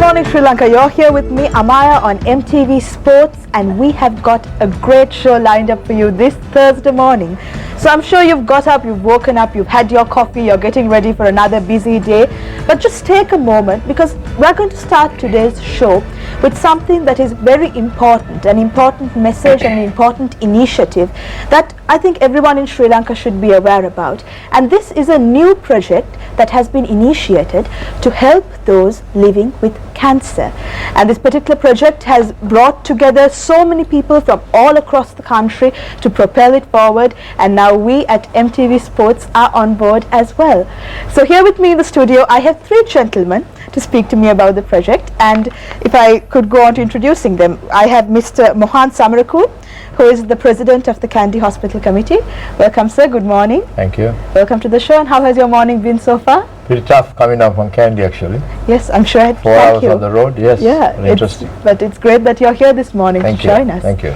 morning, Sri Lanka. You're here with me, Amaya, on MTV Sports, and we have got a great show lined up for you this Thursday morning. So I'm sure you've got up, you've woken up, you've had your coffee, you're getting ready for another busy day. But just take a moment, because we're going to start today's show with something that is very important, an important message and an important initiative that I think everyone in Sri Lanka should be aware about. And this is a new project that has been initiated to help those living with cancer. And this particular project has brought together so many people from all across the country to propel it forward, and now we at MTV Sports are on board as well. So here with me in the studio I have three gentlemen to speak to me about the project, and if I could go on to introducing them, I have Mr. Mohan Samarakul, who is the president of the Kandy Hospital Committee. Welcome, sir. Good morning. Thank you. Welcome to the show. And how has your morning been so far? Pretty tough coming up from Kandy, actually. Yes, I'm sure. 4 hours on the road. Yes. Yeah, very interesting. But it's great that you're here this morning to join us. Thank you.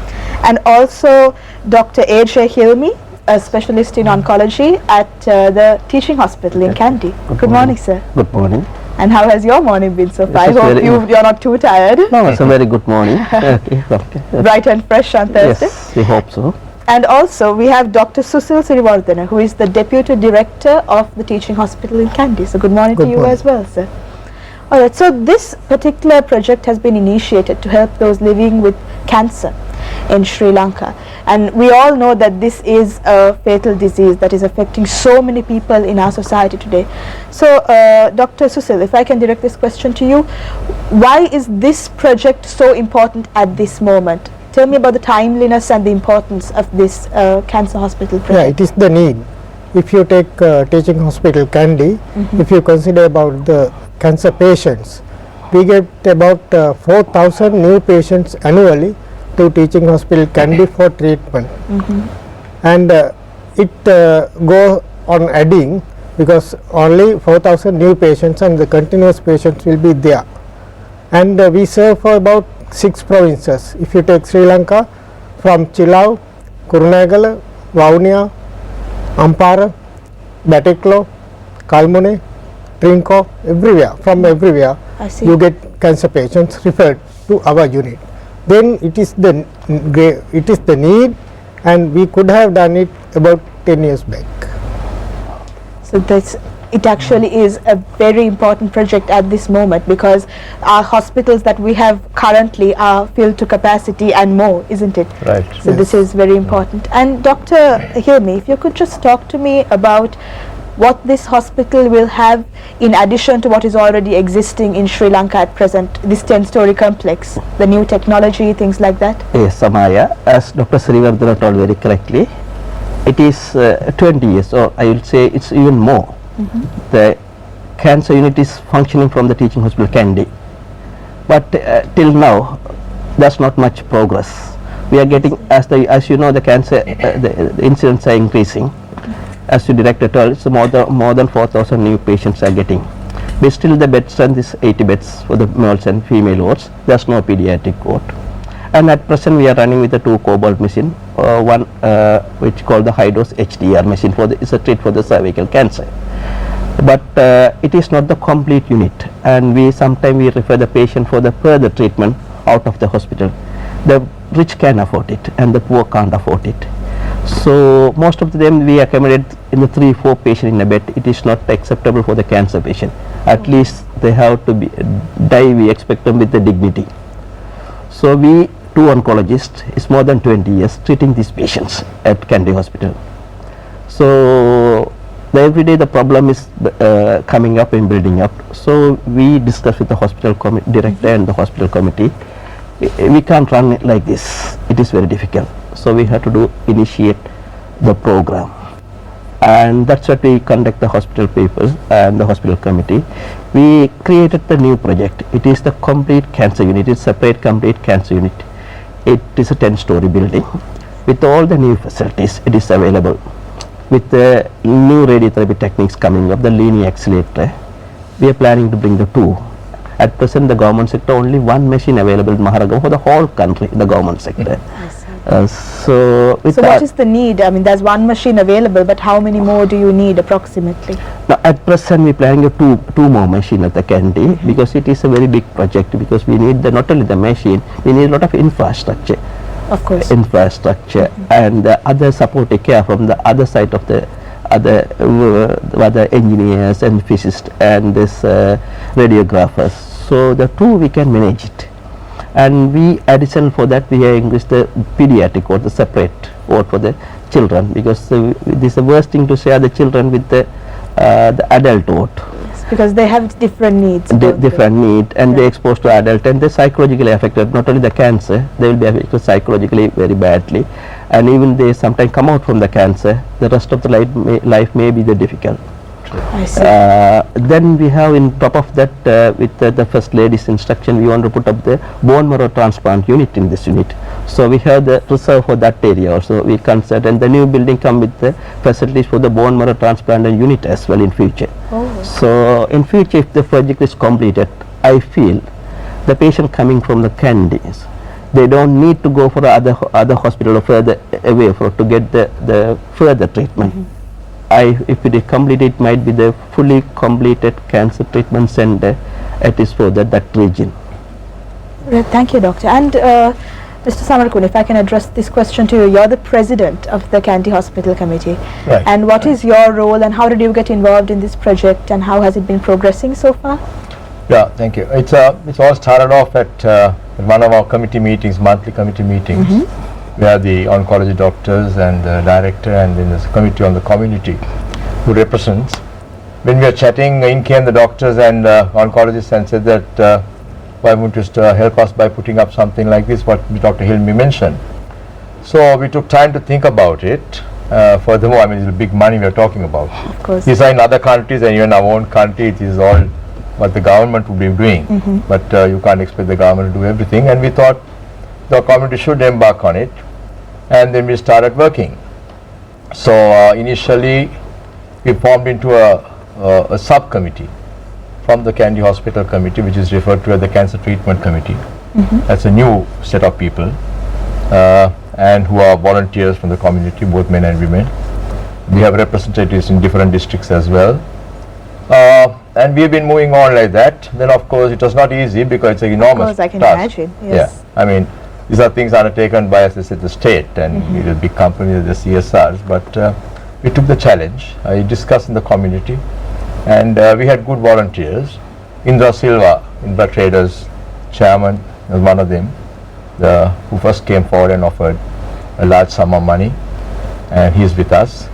And also Dr. A.J. Hilmi, a specialist in oncology at the teaching hospital in Kandy. Good morning, sir. Good morning. And how has your morning been so far? I hope you're not too tired. No, it's a very good morning. Okay. Bright and fresh on Thursday. Yes, we hope so. And also we have Dr. Susil Sirivardhana, who is the Deputy Director of the Teaching Hospital in Kandy. So good morning to you as well, sir. Alright, so this particular project has been initiated to help those living with cancer in Sri Lanka. And we all know that this is a fatal disease that is affecting so many people in our society today. So Dr. Susil, if I can direct this question to you, why is this project so important at this moment? Tell me about the timeliness and the importance of this cancer hospital project. Yeah, it is the need. If you take teaching hospital Kandy, if you consider about the cancer patients, we get about 4,000 new patients annually to teaching hospital Kandy for treatment. And it go on adding, because only 4,000 new patients and the continuous patients will be there. And we serve for about 6 provinces. If you take Sri Lanka, from Chilau, Kurunegala, Vavuniya, Ampara, Batticaloa, Kalmune, Trinco, everywhere, from everywhere you get cancer patients referred to our unit. Then it is the need, and we could have done it about 10 years back. So it actually is a very important project at this moment, because our hospitals that we have currently are filled to capacity and more, isn't it? Right. So this is very important. And Dr. Hilmi, if you could just talk to me about what this hospital will have in addition to what is already existing in Sri Lanka at present, this 10-story complex, the new technology, things like that. Yes, Samaya, as Dr. Sirivardhana told very correctly, it is 20 years, or I will say it's even more. The cancer unit is functioning from the teaching hospital Kandy, but till now there's not much progress. We are getting, as you know, the cancer the incidents are increasing. As you director told, it's more than 4,000 new patients are getting. But still the bed strength is 80 beds for the males and female wards. There's no pediatric ward. And at present we are running with a 2 cobalt machine, one which called the high dose HDR machine is a treat for the cervical cancer. But it is not the complete unit, and sometimes we refer the patient for the further treatment out of the hospital. The rich can afford it and the poor can't afford it. So most of them we accommodate in the 3-4 patient in a bed. It is not acceptable for the cancer patient. At least they have to die, we expect them with the dignity. So we 2 oncologists is more than 20 years treating these patients at Kandy Hospital. So every day the problem is coming up and building up. So we discuss with the hospital director and the hospital committee. We can't run it like this. It is very difficult. So we have to initiate the program, and that's what we conduct the hospital papers and the hospital committee. We created the new project. It is the complete cancer unit. It's a separate complete cancer unit. It is a 10-story building with all the new facilities. It is available with the new radiotherapy techniques coming up, the linear accelerator. We are planning to bring the 2. At present the government sector only 1 machine available in Maharagam for the whole country, the government sector. So with So that, what is the need? I mean, there's one machine available, but how many more do you need approximately? now at present we're planning two more machine at the Kandy, because it is a very big project, because we need not only the machine, we need a lot of infrastructure. Of course. And the other supportive care from the other side of the other engineers and physicists and this radiographers. So the two we can manage it, and we additional for that we have increased the pediatric ward, the separate ward for the children, because this is the worst thing to share the children with the adult ward. Yes, because they have different needs. Different need, and they exposed to adult, and they psychologically affected. Not only the cancer, they will be affected psychologically very badly, and even they sometimes come out from the cancer, the rest of the life may be the difficult. I see. Then we have in top of that, with the first lady's instruction, we want to put up the bone marrow transplant unit in this unit. So we have the reserve for that area also. We consider, and the new building come with the facilities for the bone marrow transplant unit as well in future. Oh. So in future, if the project is completed, I feel the patient coming from the Kandis, they don't need to go for other hospital or further away to get the further treatment. If it is completed, it might be the fully completed cancer treatment center. It is for that region. Right, thank you, Doctor. And Mr. Samarkund, if I can address this question to you, you're the president of the Kandy Hospital Committee. Right. And what is your role, and how did you get involved in this project, and how has it been progressing so far? Yeah, thank you. It's all started off at one of our committee meetings, monthly committee meetings. We have the oncology doctors and the director, and then there's a committee on the community who represents. When we are chatting, in came the doctors and oncologists and said that why won't you just help us by putting up something like this, what Dr. Hilmi mentioned. So we took time to think about it. Furthermore, I mean, it's big money we are talking about. Of course. These are in other countries, and even our own country, it is all what the government would be doing. But you can't expect the government to do everything, and we thought the community should embark on it, and then we started working. So initially we formed into a subcommittee from the Kandy Hospital Committee, which is referred to as the Cancer Treatment Committee. That's a new set of people and who are volunteers from the community, both men and women. We have representatives in different districts as well. And we've been moving on like that. Then of course it was not easy, because it's an enormous Of course, I can task. imagine. Yes. Yeah, I mean, these are things undertaken by, as I said, the state and it is big companies, the CSRs, but we took the challenge. I discussed in the community, and we had good volunteers. Indra Silva, Indra Traders chairman, was one of them, who first came forward and offered a large sum of money, and he is with us.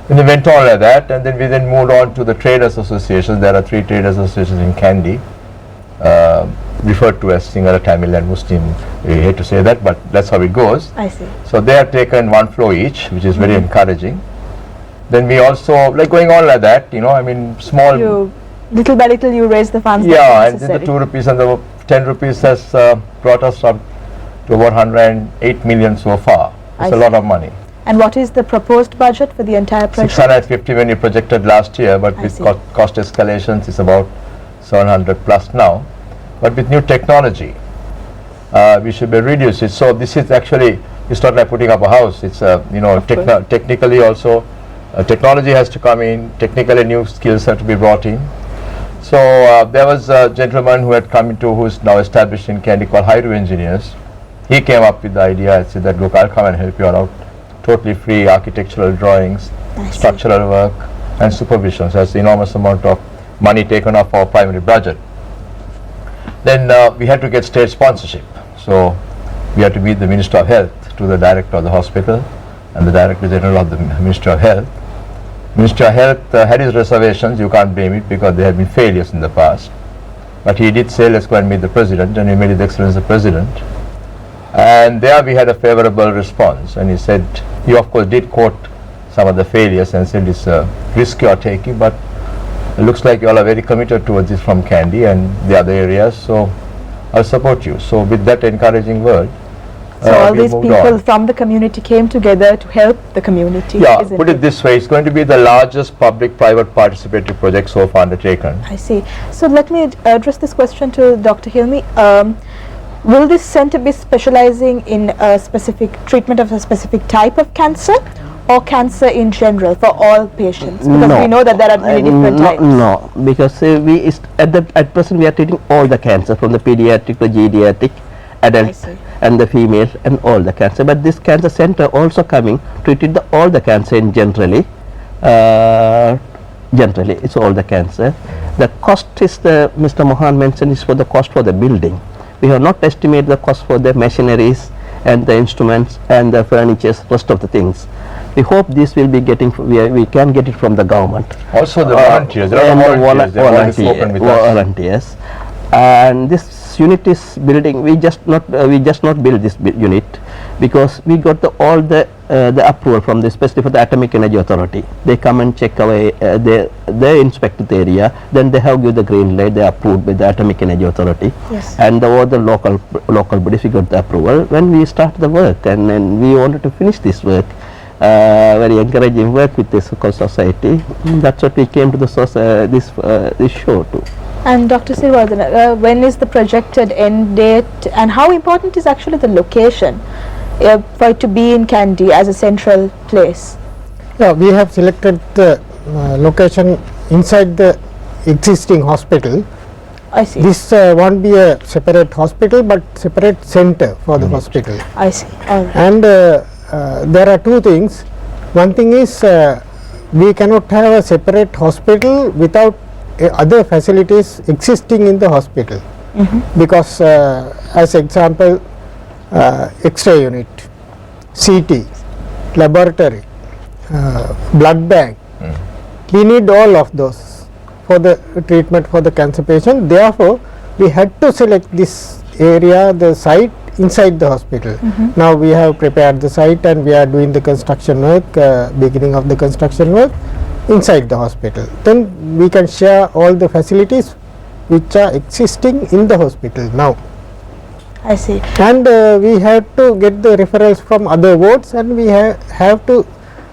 And we went on like that, and then we moved on to the traders associations. There are 3 traders associations in Kandy, referred to as Sinhala, Tamil and Muslim. We hate to say that, but that's how it goes. I see. So they have taken 1 floor each, which is very encouraging. Then we also, like going on like that, you know, I mean, small. Little by little you raise the funds. Yeah, and necessary. the 2 rupees and the 10 rupees has brought us up to about 108 million so far. It's a lot of money. And what is the proposed budget for the entire project? 650 when you projected last year, but with cost escalations it's about 700 plus now. But with new technology, we should be reduced it. So this is actually, it's not like putting up a house. It's technically also, technology has to come in. Technically, new skills have to be brought in. So there was a gentleman who had come into, who is now established in Kandy, called Hairu Engineers. He came up with the idea and said that, look, I'll come and help you out. Totally free architectural drawings, structural work, and supervision. So that's enormous amount of money taken off our primary budget. Then we had to get state sponsorship. So we had to meet the Minister of Health, to the director of the hospital and the Director General of the Ministry of Health. Minister of Health had his reservations. You can't blame it, because there have been failures in the past. But he did say, let's go and meet the President, and we met His Excellency the President. And there we had a favorable response, and he said, he of course did quote some of the failures and said it's a risk you are taking, but it looks like you all are very committed towards this from Kandy and the other areas, so I'll support you. So with that encouraging word, so all these moved people on. from the community came together to help the community. Yeah, isn't put it this way, it's going to be the largest public-private participative project so far undertaken. I see. So let me address this question to Dr. Hilmi. Will this center be specializing in a specific treatment of a specific type of cancer, or cancer in general for all patients? Because No. we know that there are many different no, types. No, because at present we are treating all the cancer, from the pediatric to geriatric, I adult see. and the female, and all the cancer. But this cancer center also coming to treat all the cancer in generally. Generally, it's all the cancer. The cost is Mr. Mohan mentioned is for the cost for the building. We have not estimated the cost for the machineries and the instruments and the furnitures, rest of the things. We hope this will be getting, we can get it from the government. Also the volunteers, there are And the volunteers, they have already spoken with us. volunteers. And this unit is building, we just not build this unit, because we got all the approval from the, especially for the Atomic Energy Authority. They come and check away, they inspect the area, then they have give the green light, they approved by the Atomic Energy Authority. Yes. And all the local bodies, we got the approval. When we start the work, and then we wanted to finish this work, very encouraging work with this society. That's what we came to the this show too. And Dr. Sirivardhana, when is the projected end date, and how important is actually the location for it to be in Kandy as a central place? Yeah, we have selected the location inside the existing hospital. I see. This won't be a separate hospital, but separate center for the hospital. I see. All right. And there are two things. One thing is we cannot have a separate hospital without other facilities existing in the hospital, because as example, X-ray unit, CT, laboratory, blood bank, we need all of those for the treatment for the cancer patient. Therefore, we had to select this area, the site inside the hospital. Now we have prepared the site and we are doing the construction work, beginning of the construction work inside the hospital. Then we can share all the facilities which are existing in the hospital now. I see. And we have to get the referrals from other wards, and we have to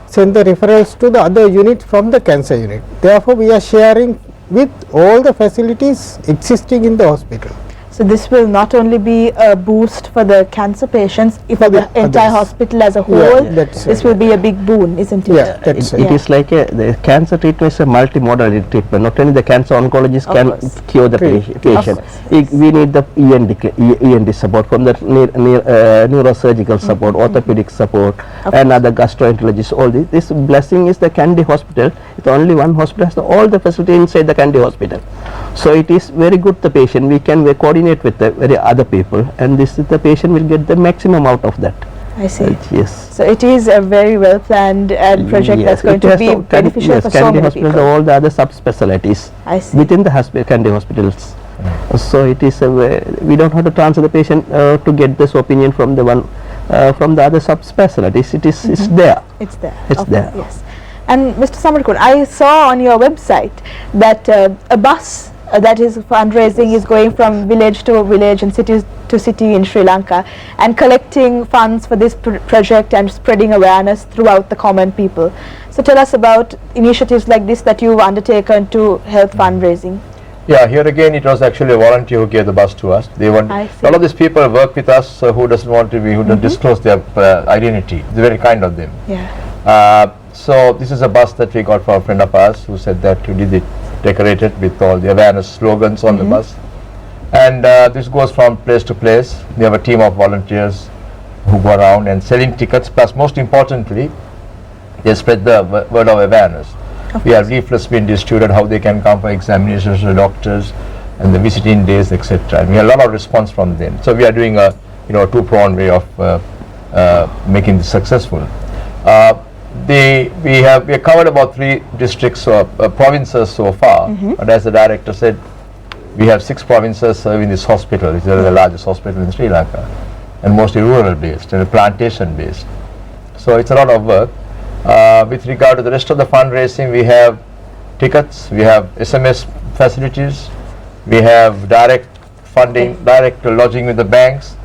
send the referrals to the other units from the cancer unit. Therefore, we are sharing with all the facilities existing in the hospital. So this will not only be a boost for the cancer patients, if for the entire others. hospital as a Yeah, whole, that's this it. will be a big boon, isn't it? Yeah, that's It is like the cancer treatment is a multimodality treatment. Not only the cancer oncologist Of can course. cure the patient. We need the END support from the neurosurgical support, orthopedic support, and other gastroenterologists. All this. This blessing is the Kandy Hospital. It's only one hospital has all the facility inside the Kandy Hospital. So it is very good the patient. We can coordinate with the very other people, and the patient will get the maximum out of that. I see. Yes. So it is a very well planned project that's going it to has be beneficial yes, for so Kandy many Hospital, people. all the other subspecialties I see. within the Kandy hospitals. So it is we don't have to transfer the patient to get this opinion from the one from the other subspecialties. It is it's there. It's there. It's Okay, there. Yes. And Mr. Samarkund, I saw on your website that a bus that is fundraising is going from village to village and city to city in Sri Lanka and collecting funds for this project and spreading awareness throughout the common people. So tell us about initiatives like this that you've undertaken to help fundraising. Yeah, here again it was actually a volunteer who gave the bus to us. They want, I see. a lot of these people work with us who doesn't want to be, who don't disclose their identity. It's very kind of them. Yeah. So this is a bus that we got from a friend of ours who said that we did it decorated with all the awareness slogans on the bus. And this goes from place to place. We have a team of volunteers who go around and selling tickets, plus most importantly, they spread the word of awareness. We have leaflets being distributed how they can come for examinations to doctors and the visiting days, etc. And we have a lot of response from them. So we are doing a two-pronged way of making this successful. We have covered about 3 districts or provinces so far, and as the director said, we have 6 provinces serving this hospital. It's the largest hospital in Sri Lanka, and mostly rural based and plantation based. So it's a lot of work. With regard to the rest of the fundraising, we have tickets, we have SMS facilities, we have direct funding, direct lodging with the banks.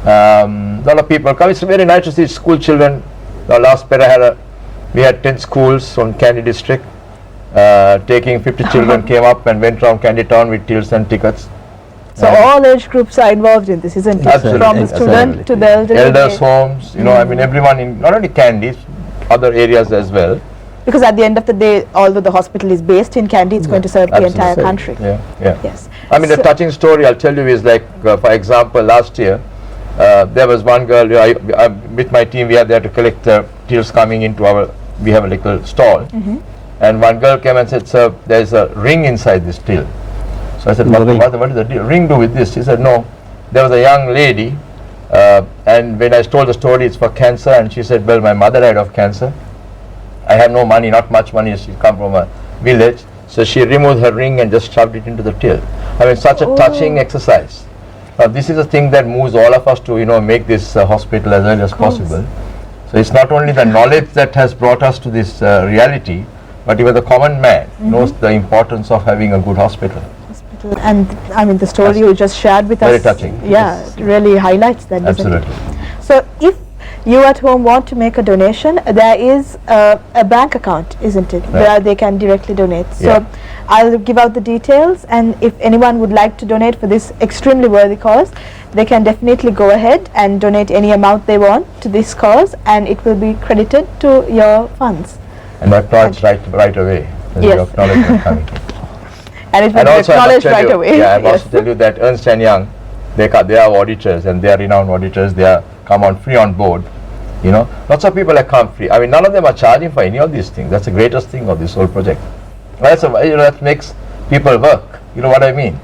A lot of people come. It's very nice to see school children. Last para we had 10 schools from Kandy district. Taking 50 children came up and went around Kandy town with tills and tickets. So all age groups are involved in this, isn't it? Absolutely, From the student absolutely. to the elderly. Elders homes, you know, I mean everyone in not only Kandy, other areas as well. Because at the end of the day, although the hospital is based in Kandy, it's going to serve the entire country. Yeah, yeah. Yes. I mean, the So- touching story I'll tell you is like, for example, last year, there was one girl, with my team, we had there to collect tills coming into we have a little stall. And one girl came and said, sir, there's a ring inside this till. So I said, what does the ring do with this? She said, no, there was a young lady, and when I told the story, it's for cancer, and she said, well, my mother died of cancer. I have no money, not much money, she come from a village. So she removed her ring and just shoved it into the till. I mean, such a touching exercise. This is a thing that moves all of us to, you know, make this hospital as early as possible. So it's not only the knowledge that has brought us to this reality, but even the common man knows the importance of having a good hospital. And I mean, the story you just shared with Very us, touching. yeah, it really highlights that, doesn't it? Absolutely. So if you at home want to make a donation, there is a bank account, isn't it, where they can directly donate. So Yeah. I'll give out the details, and if anyone would like to donate for this extremely worthy cause, they can definitely go ahead and donate any amount they want to this cause, and it will be credited to your funds. And acknowledged right away. There's Yes. your acknowledgement coming. And it will And be also I must acknowledged tell right you, away. yeah, I must Yes. tell you that Ernst & Young, they are auditors, and they are renowned auditors. They are come on free on board. You know, lots of people have come free. I mean, none of them are charging for any of these things. That's the greatest thing of this whole project. That's that makes people work. You know what I mean?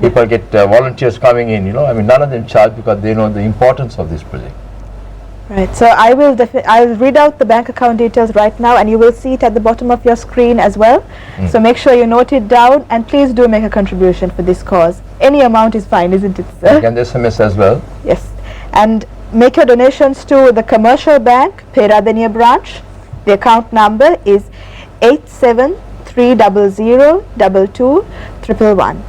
People get volunteers coming in. You know, I mean, none of them charge because they know the importance of this project. Right. So I will I'll read out the bank account details right now, and you will see it at the bottom of your screen as well. So make sure you note it down, and please do make a contribution for this cause. Any amount is fine, isn't it, sir? And the SMS as well. Yes. And make your donations to the Commercial Bank, Peradeniya branch. The account number is 8730022111.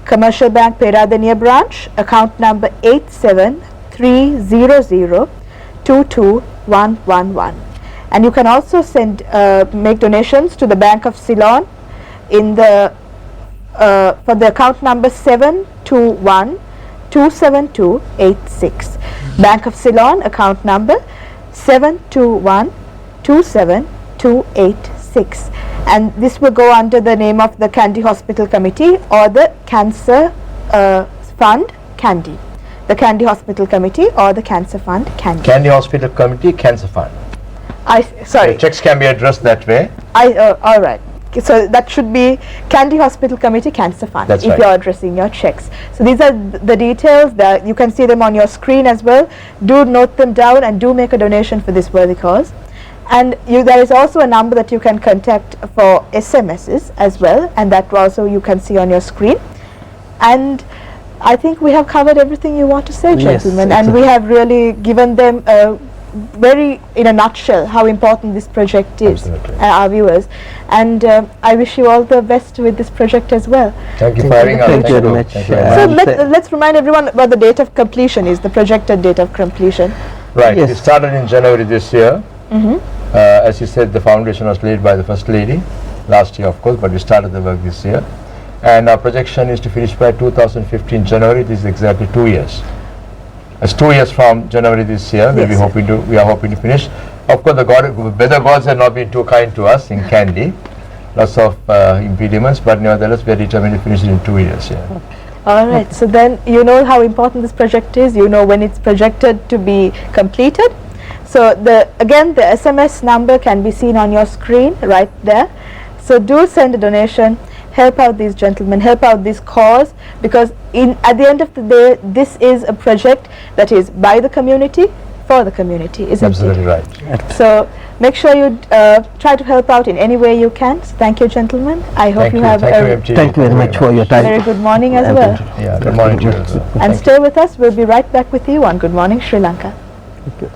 Commercial Bank, Peradeniya branch, account number 8730022111. And you can also make donations to the Bank of Ceylon in the for the account number 721-27286. Bank of Ceylon, account number 721-27286. And this will go under the name of the Kandy Hospital Committee or the Cancer Fund Kandy. The Kandy Hospital Committee or the Cancer Fund Kandy. Kandy Hospital Committee, Cancer Fund. Sorry. Checks can be addressed that way. All right. So that should be Kandy Hospital Committee Cancer Fund. That's if right. you're addressing your checks. So these are the details that you can see them on your screen as well. Do note them down and do make a donation for this worthy cause. And there is also a number that you can contact for SMSs as well, and that also you can see on your screen. And I think we have covered everything you want to say, Yes, gentlemen, and we have really given them very in a nutshell how important this project is, Absolutely. our viewers. And I wish you all the best with this project as well. Thank you for having us. Thank you very much. Thank you very So much. let's remind everyone what the date of completion is, the projected date of completion. Right, Yes. it started in January this year. As you said, the foundation was laid by the First Lady last year, of course, but we started the work this year. And our projection is to finish by 2015 January. This is exactly 2 years. It's 2 years from January this year. Yes, sir. We are hoping to finish. Of course, the weather gods have not been too kind to us in Kandy. Lots of impediments, but nevertheless, we are determined to finish it in 2 years. Yeah. All right, so then you know how important this project is, you know when it's projected to be completed. So again, the SMS number can be seen on your screen right there. So do send a donation, help out these gentlemen, help out this cause, because at the end of the day, this is a project that is by the community, for the community, isn't Absolutely it? right. So make sure you try to help out in any way you can. So thank you, gentlemen. I hope Thank you you. have Thank you, a MTV. Thank you very much for your time. very good morning as well. Yeah, good morning to you as well. And stay with us. We'll be right back with you on Good Morning Sri Lanka. Thank you.